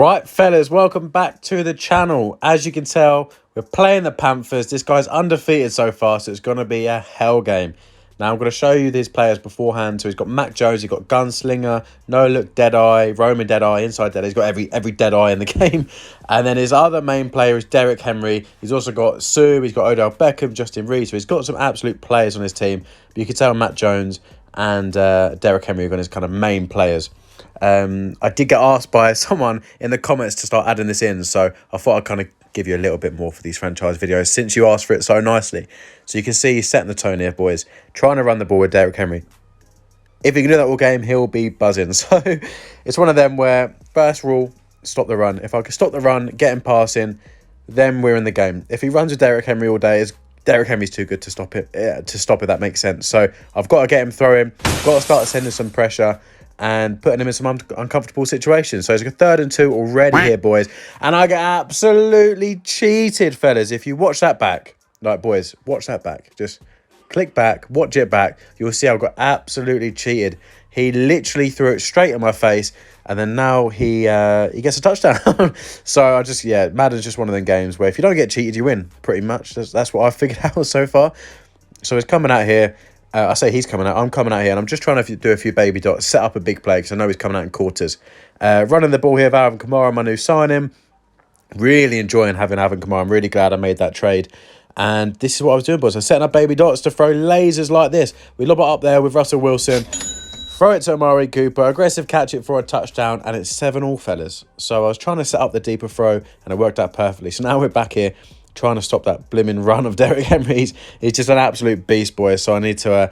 Right, fellas, welcome back to the channel. As you can tell, we're playing the Panthers. This guy's undefeated so far, so it's going to be a hell game. Now, I'm going to show you these players beforehand. So he's got Mac Jones, he's got Gunslinger, No Look Deadeye, Roman Deadeye, Inside Deadeye. He's got every Deadeye in the game. And then his other main player is Derrick Henry. He's also got Sue, he's got Odell Beckham, Justin Reed. So he's got some absolute players on his team. But you can tell Mac Jones and Derrick Henry are going to his kind of main players. I did get asked by someone in the comments to start adding this in, so I thought I'd kind of give you a little bit more for these franchise videos since you asked for it so nicely. So you can see he's setting the tone here, boys, trying to run the ball with Derrick Henry. If he can do that all game, he'll be buzzing. So it's one of them where first rule, stop the run. If I can stop the run, get him passing, then we're in the game. If he runs with Derrick Henry all day, Derrick Henry's too good to stop it. That makes sense. So I've got to get him throwing, got to start sending some pressure and putting him in some uncomfortable situations. So it's a 3rd and 2 already here, boys. And I get absolutely cheated, fellas. If you watch that back, like, boys, watch that back. Just click back, watch it back. You'll see I got absolutely cheated. He literally threw it straight in my face. And then now he gets a touchdown. So I just, Madden's just one of them games where if you don't get cheated, you win, pretty much. That's what I've figured out so far. So he's coming out here. I say he's coming out. I'm coming out here, and I'm just trying to do a few baby dots, set up a big play, because I know he's coming out in quarters. Running the ball here with Alvin Kamara, my new signing. Really enjoying having Alvin Kamara. I'm really glad I made that trade. And this is what I was doing, boys. I was setting up baby dots to throw lasers like this. We lob it up there with Russell Wilson. Throw it to Amari Cooper. Aggressive catch it for a touchdown, and it's 7-all, fellas. So I was trying to set up the deeper throw, and it worked out perfectly. So now we're back here, trying to stop that blimmin' run of Derrick Henry. He's just an absolute beast, boys. So I need to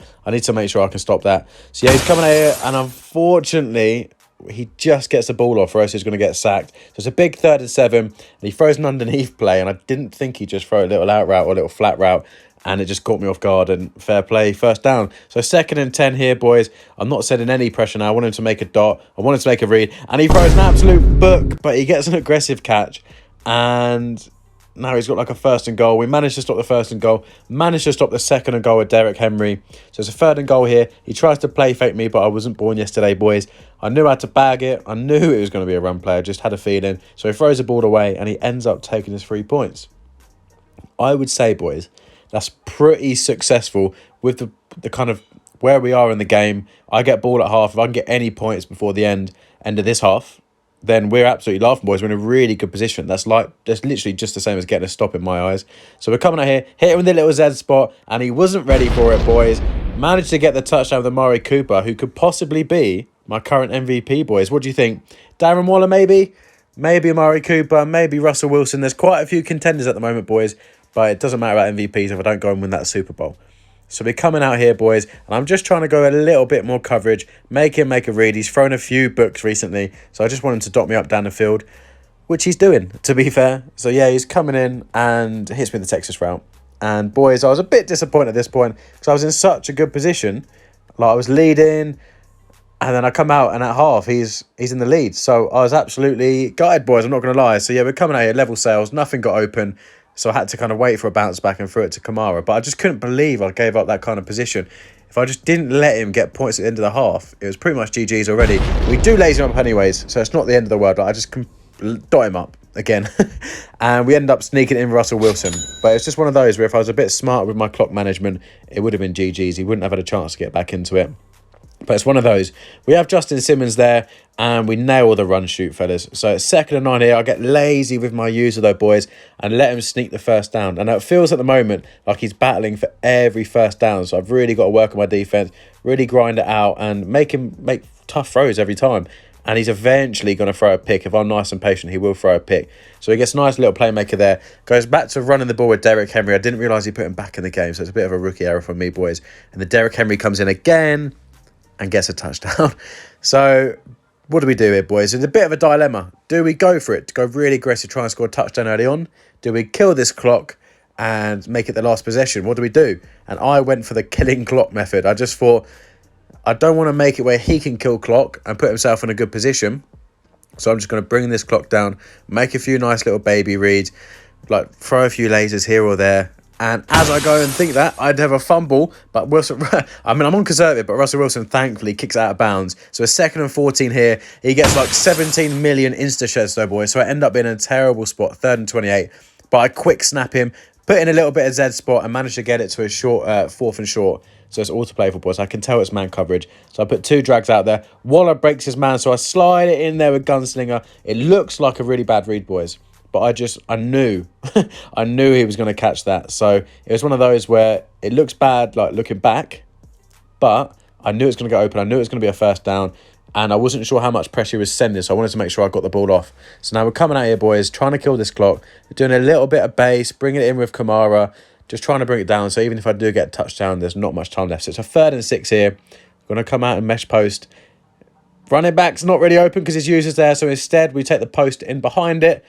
make sure I can stop that. So yeah, he's coming out here, and unfortunately, he just gets the ball off, or else he's going to get sacked. So it's a big 3rd and 7, and he throws an underneath play, and I didn't think he'd just throw a little out route or a little flat route, and it just caught me off guard, and fair play, 1st down. So 2nd and 10 here, boys. I'm not setting any pressure now. I want him to make a dot. I want him to make a read, and he throws an absolute book, but he gets an aggressive catch, and now he's got like a 1st and goal. We managed to stop the 1st and goal. Managed to stop the 2nd and goal with Derrick Henry. So it's a 3rd and goal here. He tries to play fake me, but I wasn't born yesterday, boys. I knew how to bag it. I knew it was going to be a run play. I just had a feeling. So he throws the ball away, and he ends up taking his 3 points. I would say, boys, that's pretty successful with the kind of where we are in the game. I get ball at half. If I can get any points before the end of this half, then we're absolutely laughing, boys. We're in a really good position. That's literally just the same as getting a stop in my eyes. So we're coming out here, hit him with the little Z spot, and he wasn't ready for it, boys. Managed to get the touchdown with Amari Cooper, who could possibly be my current MVP, boys. What do you think? Darren Waller, maybe? Maybe Amari Cooper, maybe Russell Wilson. There's quite a few contenders at the moment, boys, but it doesn't matter about MVPs if I don't go and win that Super Bowl. So we're coming out here, boys, and I'm just trying to go a little bit more coverage, make him make a read. He's thrown a few books recently, so I just want him to dot me up down the field, which he's doing, to be fair. So yeah, he's coming in and hits me the Texas route. And boys, I was a bit disappointed at this point because I was in such a good position. Like, I was leading, and then I come out, and at half, he's in the lead. So I was absolutely gutted, boys, I'm not going to lie. So yeah, we're coming out here, level sales, nothing got open. So I had to kind of wait for a bounce back and throw it to Kamara. But I just couldn't believe I gave up that kind of position. If I just didn't let him get points at the end of the half, it was pretty much GG's already. We do lazy him up anyways, so it's not the end of the world. Like, I just dot him up again. And we ended up sneaking in Russell Wilson. But it's just one of those where if I was a bit smarter with my clock management, it would have been GG's. He wouldn't have had a chance to get back into it. But it's one of those. We have Justin Simmons there, and we nail the run shoot, fellas. So it's 2nd and 9 here. I get lazy with my user, though, boys, and let him sneak the 1st down. And it feels at the moment like he's battling for every 1st down. So I've really got to work on my defense, really grind it out, and make him make tough throws every time. And he's eventually going to throw a pick. If I'm nice and patient, he will throw a pick. So he gets a nice little playmaker there. Goes back to running the ball with Derrick Henry. I didn't realise he put him back in the game, so it's a bit of a rookie error from me, boys. And the Derrick Henry comes in again and gets a touchdown. So what do we do here, boys? It's a bit of a dilemma. Do we go for it, to go really aggressive, try and score a touchdown early on? Do we kill this clock and make it the last possession? What do we do? And I went for the killing clock method. I just thought, I don't want to make it where he can kill clock and put himself in a good position. So I'm just going to bring this clock down, make a few nice little baby reads, like throw a few lasers here or there, And as I go and think that, I'd have a fumble, but Wilson, I mean, I'm on conservative, but Russell Wilson thankfully kicks out of bounds. So a 2nd and 14 here. He gets like 17 million Insta shares though, boys. So I end up being in a terrible spot, 3rd and 28. But I quick snap him, put in a little bit of Z spot and managed to get it to a short, 4th and short. So it's all to play for, boys. I can tell it's man coverage. So I put 2 drags out there. Waller breaks his man, so I slide it in there with Gunslinger. It looks like a really bad read, boys. But I knew, I knew he was going to catch that. So it was one of those where it looks bad, like looking back, but I knew it was going to go open. I knew it was going to be a 1st down, and I wasn't sure how much pressure he was sending, so I wanted to make sure I got the ball off. So now we're coming out here, boys, trying to kill this clock. We're doing a little bit of base, bringing it in with Kamara, just trying to bring it down. So even if I do get a touchdown, there's not much time left. So it's a 3rd and 6 here. We're going to come out and mesh post. Running back's not really open because his user's there, so instead we take the post in behind it,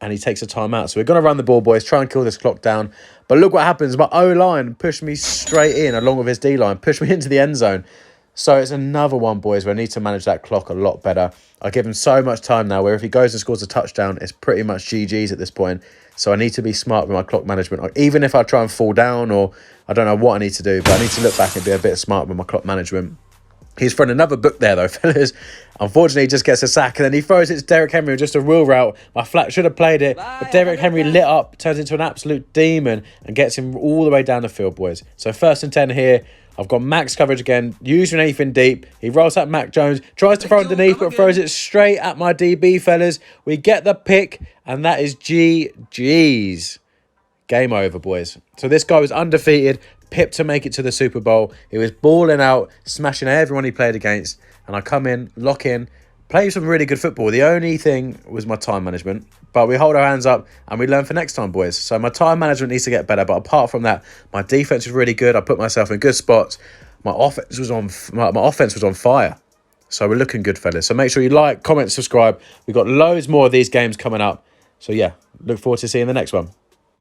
and he takes a timeout. So we're going to run the ball, boys, try and kill this clock down. But look what happens. My O-line pushed me straight in, along with his D-line, pushed me into the end zone. So it's another one, boys, where I need to manage that clock a lot better. I give him so much time now, where if he goes and scores a touchdown, it's pretty much GG's at this point. So I need to be smart with my clock management. Even if I try and fall down, or I don't know what I need to do, but I need to look back and be a bit smart with my clock management. He's thrown another book there, though, fellas. Unfortunately, he just gets a sack, and then he throws it to Derrick Henry with just a wheel route. My flat should have played it, but Derrick Henry lit up, turns into an absolute demon, and gets him all the way down the field, boys. So 1st and 10 here. I've got max coverage again, using anything deep. He rolls out Mac Jones, tries to throw underneath, but throws it straight at my DB, fellas. We get the pick, and that is GG's. Game over, boys. So this guy was undefeated, pipped to make it to the Super Bowl. He was balling out, smashing everyone he played against. And I come in, lock in, play some really good football. The only thing was my time management. But we hold our hands up and we learn for next time, boys. So my time management needs to get better. But apart from that, my defense was really good. I put myself in good spots. My offense was on fire. So we're looking good, fellas. So make sure you like, comment, subscribe. We've got loads more of these games coming up. So yeah, look forward to seeing the next one.